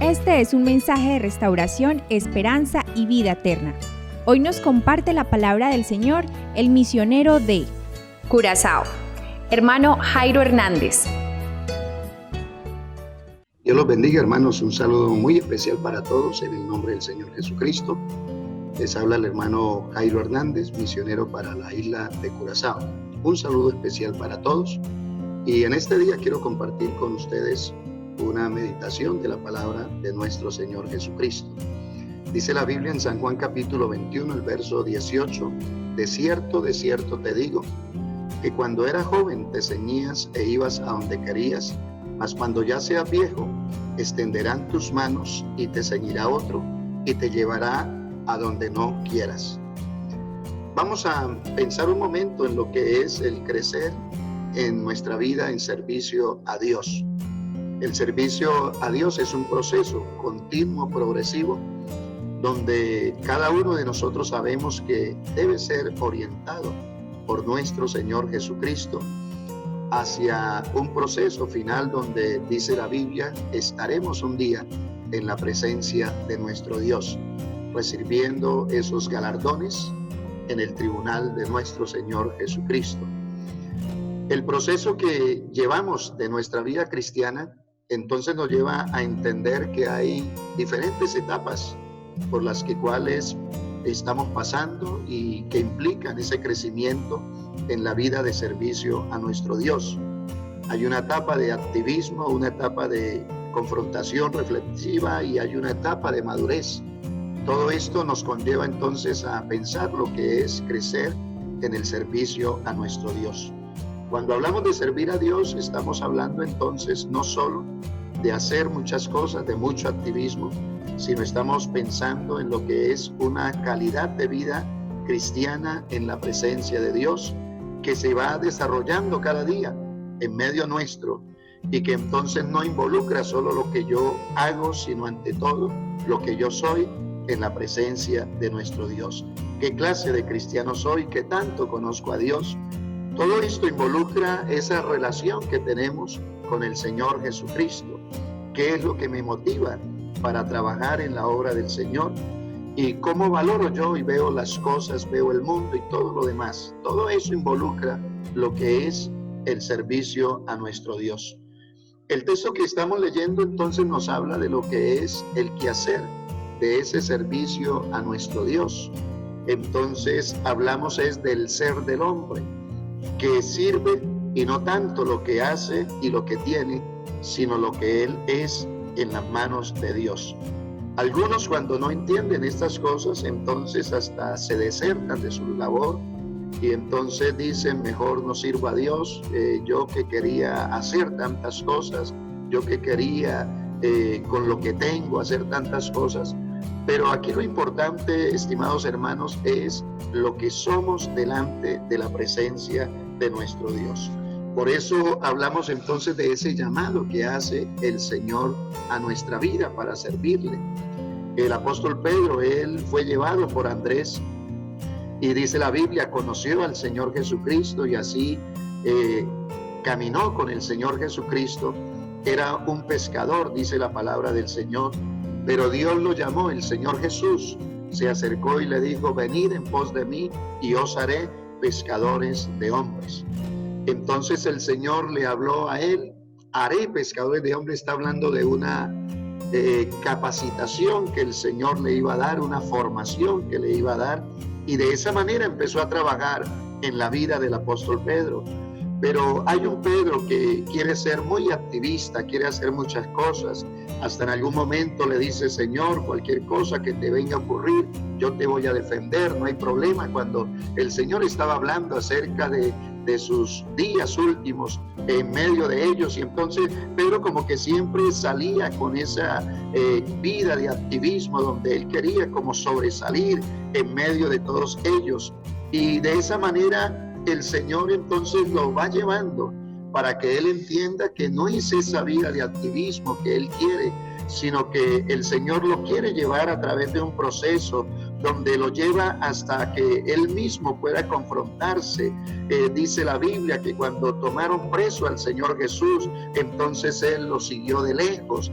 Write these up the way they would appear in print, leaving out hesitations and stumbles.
Este es un mensaje de restauración, esperanza y vida eterna. Hoy nos comparte la palabra del Señor el misionero de Curazao, hermano Jairo Hernández. Dios los bendiga, hermanos. Un saludo muy especial para todos en el nombre del Señor Jesucristo. Les habla el hermano Jairo Hernández, misionero para la isla de Curazao. Un saludo especial para todos. Y en este día quiero compartir con ustedes una meditación de la palabra de nuestro Señor Jesucristo. Dice la Biblia en San Juan capítulo 21, el verso 18: de cierto te digo, que cuando eras joven te ceñías e ibas a donde querías, mas cuando ya seas viejo, extenderán tus manos y te ceñirá otro y te llevará a donde no quieras. Vamos a pensar un momento en lo que es el crecer en nuestra vida en servicio a Dios. El servicio a Dios es un proceso continuo, progresivo, donde cada uno de nosotros sabemos que debe ser orientado por nuestro Señor Jesucristo hacia un proceso final donde, dice la Biblia, estaremos un día en la presencia de nuestro Dios, recibiendo esos galardones en el tribunal de nuestro Señor Jesucristo. El proceso que llevamos de nuestra vida cristiana entonces nos lleva a entender que hay diferentes etapas por las cuales estamos pasando y que implican ese crecimiento en la vida de servicio a nuestro Dios. Hay una etapa de activismo, una etapa de confrontación reflexiva y hay una etapa de madurez. Todo esto nos conlleva entonces a pensar lo que es crecer en el servicio a nuestro Dios. Cuando hablamos de servir a Dios, estamos hablando entonces no solo de hacer muchas cosas, de mucho activismo, sino estamos pensando en lo que es una calidad de vida cristiana en la presencia de Dios, que se va desarrollando cada día en medio nuestro y que entonces no involucra solo lo que yo hago, sino ante todo lo que yo soy en la presencia de nuestro Dios. ¿Qué clase de cristiano soy? ¿Qué tanto conozco a Dios? Todo esto involucra esa relación que tenemos con el Señor Jesucristo. ¿Qué es lo que me motiva para trabajar en la obra del Señor? ¿Y cómo valoro yo y veo las cosas, veo el mundo y todo lo demás? Todo eso involucra lo que es el servicio a nuestro Dios. El texto que estamos leyendo entonces nos habla de lo que es el quehacer de ese servicio a nuestro Dios. Entonces hablamos es del ser del hombre, que sirve y no tanto lo que hace y lo que tiene, sino lo que él es en las manos de Dios. Algunos, cuando no entienden estas cosas, entonces hasta se desertan de su labor y entonces dicen: mejor no sirvo a Dios, yo que quería hacer tantas cosas, yo que quería con lo que tengo hacer tantas cosas. Pero aquí lo importante, estimados hermanos, es lo que somos delante de la presencia de nuestro Dios. Por eso hablamos entonces de ese llamado que hace el Señor a nuestra vida para servirle. El apóstol Pedro, él fue llevado por Andrés y dice la Biblia, conoció al Señor Jesucristo y así caminó con el Señor Jesucristo. Era un pescador, dice la palabra del Señor, pero Dios lo llamó, el Señor Jesús se acercó y le dijo: venid en pos de mí y os haré pescadores de hombres. Entonces el Señor le habló a él: haré pescadores de hombres. Está hablando de una capacitación que el Señor le iba a dar, una formación que le iba a dar, y de esa manera empezó a trabajar en la vida del apóstol Pedro. Pero hay un Pedro que quiere ser muy activista, quiere hacer muchas cosas. Hasta en algún momento le dice: Señor, cualquier cosa que te venga a ocurrir, yo te voy a defender, no hay problema. Cuando el Señor estaba hablando acerca de sus días últimos en medio de ellos, y entonces Pedro como que siempre salía con esa vida de activismo donde él quería como sobresalir en medio de todos ellos, y de esa manera el Señor entonces lo va llevando para que él entienda que no es esa vida de activismo que él quiere, sino que el Señor lo quiere llevar a través de un proceso donde lo lleva hasta que él mismo pueda confrontarse. Dice la Biblia que cuando tomaron preso al Señor Jesús, entonces él lo siguió de lejos.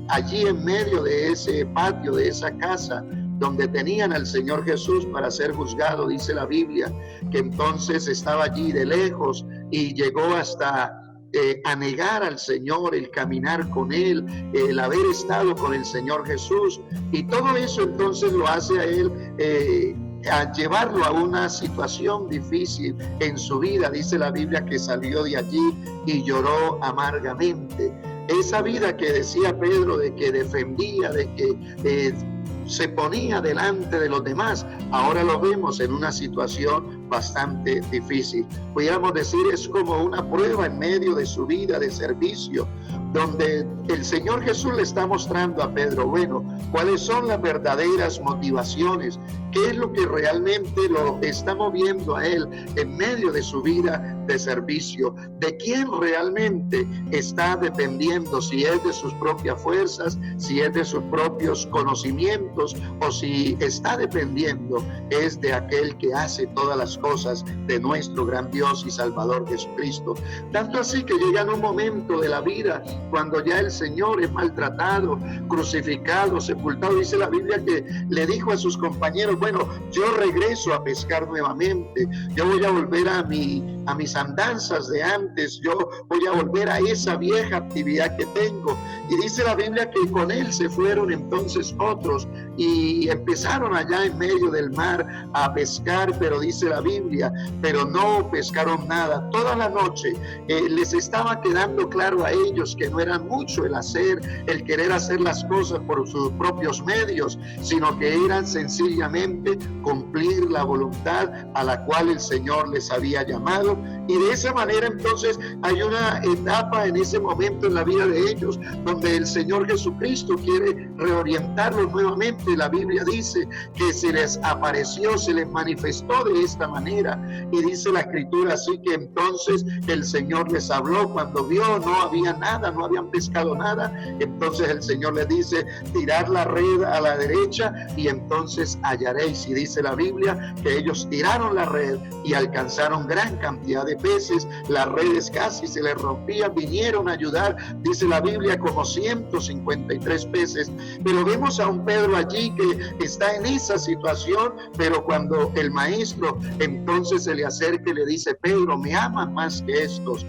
Allí en medio de ese patio, de esa casa, donde tenían al Señor Jesús para ser juzgado, dice la Biblia, que entonces estaba allí de lejos y llegó hasta a negar al Señor, el caminar con Él, el haber estado con el Señor Jesús, y todo eso entonces lo hace a Él a llevarlo a una situación difícil en su vida. Dice la Biblia que salió de allí y lloró amargamente. Esa vida que decía Pedro, de que defendía, de que se ponía delante de los demás, ahora lo vemos en una situación bastante difícil. Pudiéramos decir, es como una prueba en medio de su vida de servicio, donde el Señor Jesús le está mostrando a Pedro, bueno, cuáles son las verdaderas motivaciones, qué es lo que realmente lo está moviendo a él en medio de su vida de servicio, de quién realmente está dependiendo, si es de sus propias fuerzas, si es de sus propios conocimientos, o si está dependiendo es de aquel que hace todas las cosas, de nuestro gran Dios y Salvador Jesucristo. Tanto así que llega en un momento de la vida cuando ya el Señor es maltratado, crucificado, sepultado. Dice la Biblia que le dijo a sus compañeros, bueno, yo regreso a pescar nuevamente, yo voy a volver a mis andanzas de antes, yo voy a volver a esa vieja actividad que tengo. Y dice la Biblia que con él se fueron entonces otros y empezaron allá en medio del mar a pescar, pero dice la Biblia, pero no pescaron nada. Toda la noche les estaba quedando claro a ellos que no era mucho el querer hacer las cosas por sus propios medios, sino que eran sencillamente cumplir la voluntad a la cual el Señor les había llamado. Y de esa manera entonces hay una etapa en ese momento en la vida de ellos donde el Señor Jesucristo quiere reorientarlos nuevamente. La Biblia dice que se les apareció, se les manifestó de esta manera, y dice la Escritura así que entonces el Señor les habló cuando vio no había nada, no habían pescado nada. Entonces el Señor les dice, tirad la red a la derecha y entonces hallaréis. Y dice la Biblia que ellos tiraron la red y alcanzaron gran cantidad de peces, las redes casi se les rompían, vinieron a ayudar, dice la Biblia, como 153 peces. Pero vemos a un Pedro allí que está en esa situación, pero cuando el maestro entonces se le acerca y le dice, Pedro, me aman más que estos.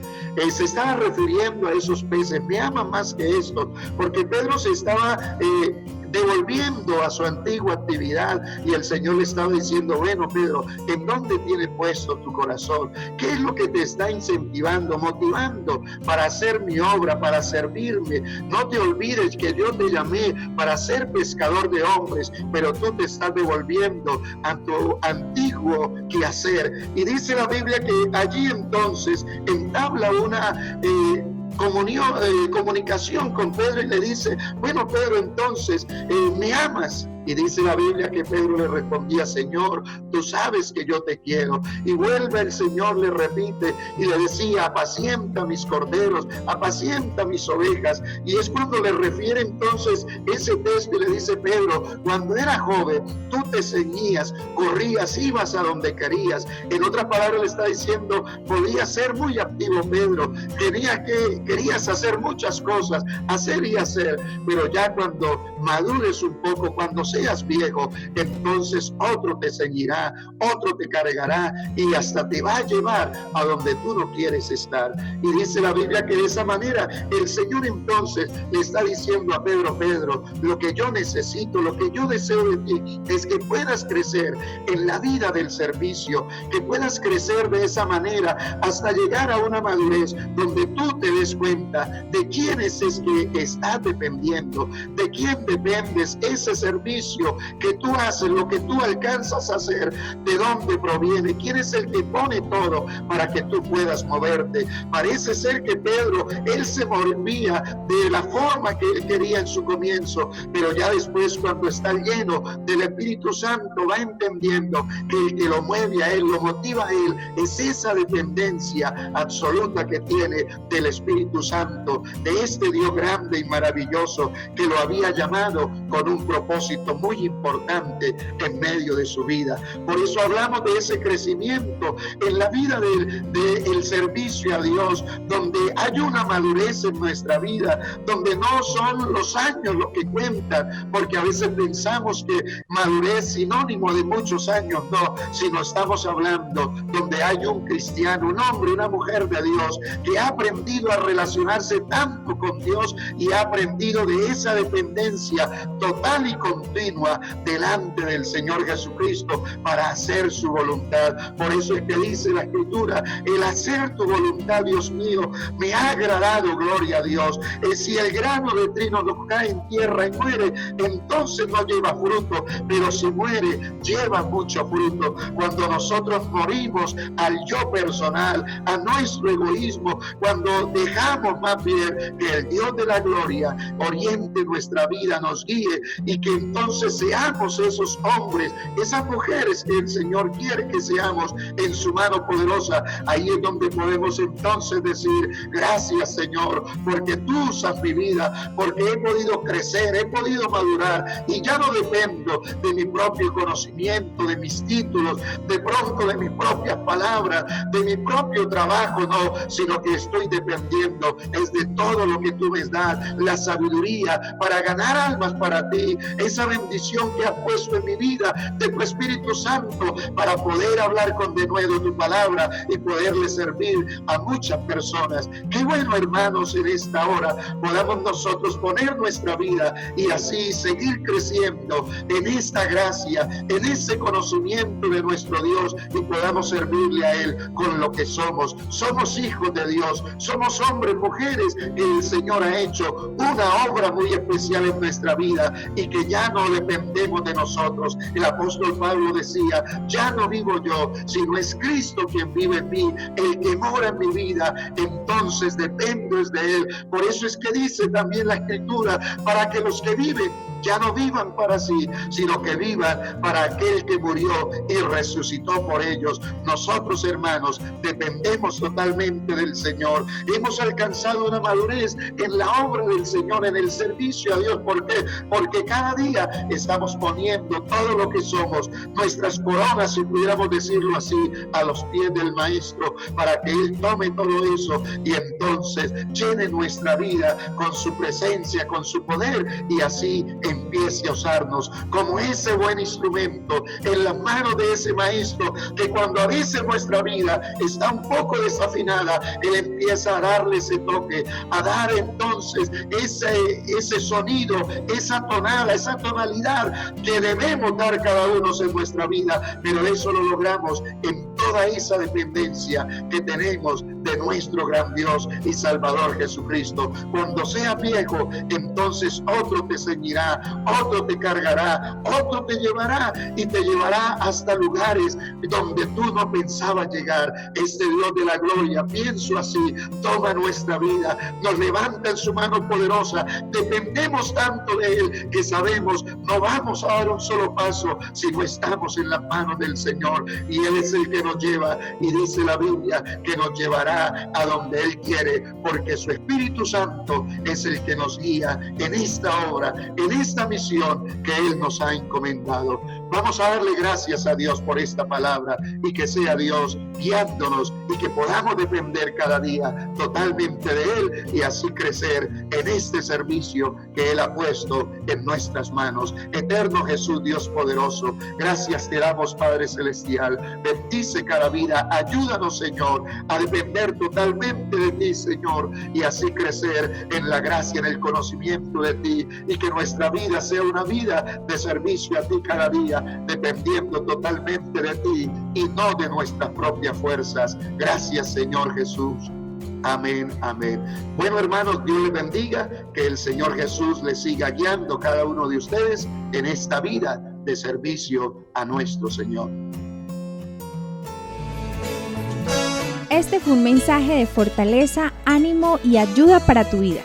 Se estaba refiriendo a esos peces, me aman más que estos, porque Pedro se estaba devolviendo a su antigua actividad, y el Señor le estaba diciendo, bueno, Pedro, ¿en dónde tiene puesto tu corazón? ¿Qué es lo que te está incentivando, motivando para hacer mi obra, para servirme? No te olvides que yo te llamé para ser pescador de hombres, pero tú te estás devolviendo a tu antiguo quehacer. Y dice la Biblia que allí entonces entabla una comunicación con Pedro y le dice, bueno, Pedro, entonces ¿me amas? Y dice la Biblia que Pedro le respondía, Señor, tú sabes que yo te quiero. Y vuelve el Señor, le repite y le decía, apacienta mis corderos, apacienta mis ovejas. Y es cuando le refiere entonces ese texto y le dice, Pedro, cuando era joven, tú te ceñías, corrías, ibas a donde querías. En otras palabras le está diciendo, podías ser muy activo, Pedro, querías hacer muchas cosas, hacer y hacer, pero ya cuando madures un poco, cuando seas viejo, entonces otro te ceñirá, otro te cargará y hasta te va a llevar a donde tú no quieres estar. Y dice la Biblia que de esa manera el Señor entonces le está diciendo a Pedro, Pedro, lo que yo necesito, lo que yo deseo de ti es que puedas crecer en la vida del servicio, que puedas crecer de esa manera hasta llegar a una madurez donde tú te des cuenta de quién es que estás dependiendo, de quién dependes. Ese servicio que tú haces, lo que tú alcanzas a hacer, de dónde proviene, quién es el que pone todo para que tú puedas moverte. Parece ser que Pedro, él se movía de la forma que él quería en su comienzo, pero ya después, cuando está lleno del Espíritu Santo, va entendiendo que el que lo mueve a él, lo motiva a él, es esa dependencia absoluta que tiene del Espíritu Santo, de este Dios grande y maravilloso que lo había llamado con un propósito paso muy importante en medio de su vida. Por eso hablamos de ese crecimiento en la vida del servicio a Dios, donde hay una madurez en nuestra vida, donde no son los años los que cuentan, porque a veces pensamos que madurez es sinónimo de muchos años, no, sino estamos hablando donde hay un cristiano, un hombre, una mujer de Dios que ha aprendido a relacionarse tanto con Dios y ha aprendido de esa dependencia total y continua delante del Señor Jesucristo para hacer su voluntad. Por eso es que dice la Escritura, el hacer tu voluntad, Dios mío, me ha agradado, gloria a Dios. Si el grano de trigo nos cae en tierra y muere, entonces no lleva fruto, pero si muere, lleva mucho fruto. Cuando nosotros morimos al yo personal, a nuestro egoísmo, cuando dejamos más bien que el Dios de la gloria oriente nuestra vida, nos guíe, y que entonces seamos esos hombres, esas mujeres que el Señor quiere que seamos en su mano poderosa. Ahí es donde podemos entonces decir, gracias Señor, porque tú usas mi vida, porque he podido crecer, he podido madurar, y ya no dependo de mi propio conocimiento, de mis títulos, de pronto de mis propias palabras, de mi propio trabajo, no, sino que estoy dependiendo es de todo lo que tú me das, la sabiduría para ganar almas para ti, esa bendición que has puesto en mi vida de tu Espíritu Santo para poder hablar con denuedo tu palabra y poderle servir a muchas personas. Qué bueno, hermanos, en esta hora podamos nosotros poner nuestra vida y así seguir creciendo en esta gracia, en ese conocimiento de nuestro Dios, y podamos servirle a Él con lo que somos. Somos hijos de Dios, somos hombres, mujeres que el Señor ha hecho una obra muy especial en nuestra vida y que ya no dependemos de nosotros. El apóstol Pablo decía, ya no vivo yo, sino es Cristo quien vive en mí, el que mora en mi vida, entonces dependo es de Él. Por eso es que dice también la Escritura, para que los que viven ya no vivan para sí, sino que vivan para aquel que murió y resucitó por ellos. Nosotros, hermanos, dependemos totalmente del Señor. Hemos alcanzado una madurez en la obra del Señor, en el servicio a Dios. ¿Por qué? Porque cada día estamos poniendo todo lo que somos, nuestras coronas, si pudiéramos decirlo así, a los pies del Maestro, para que Él tome todo eso y entonces llene nuestra vida con su presencia, con su poder, y así empiece a usarnos como ese buen instrumento en las manos de ese Maestro, que cuando a veces nuestra vida está un poco desafinada, Él empieza a darle ese toque, a dar entonces ese sonido, esa tonada, esa tonalidad que debemos dar cada uno en nuestra vida, pero eso lo logramos en toda esa dependencia que tenemos de nuestro gran Dios y Salvador Jesucristo. Cuando seas viejo, entonces otro te ceñirá, otro te cargará, otro te llevará y te llevará hasta lugares donde tú no pensabas llegar. Este Dios de la gloria, pienso así, toma nuestra vida, nos levanta en su mano poderosa. Dependemos tanto de Él que sabemos no vamos a dar un solo paso si no estamos en las manos del Señor, y Él es el que nos lleva, y dice la Biblia que nos llevará a donde Él quiere, porque su Espíritu Santo es el que nos guía en esta obra, en esta misión que Él nos ha encomendado. Vamos a darle gracias a Dios por esta palabra, y que sea Dios guiándonos y que podamos depender cada día totalmente de Él y así crecer en este servicio que Él ha puesto en nuestras manos. Eterno Jesús, Dios poderoso, gracias te damos, Padre Celestial. Bendice cada vida, ayúdanos, Señor, a depender totalmente de ti, Señor, y así crecer en la gracia, en el conocimiento de ti, y que nuestra vida sea una vida de servicio a ti cada día, dependiendo totalmente de ti y no de nuestras propias fuerzas. Gracias, Señor Jesús. Amén, amén. Bueno, hermanos, Dios les bendiga, que el Señor Jesús les siga guiando cada uno de ustedes en esta vida de servicio a nuestro Señor. Este fue un mensaje de fortaleza, ánimo y ayuda para tu vida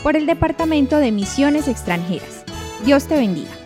por el Departamento de Misiones Extranjeras. Dios te bendiga.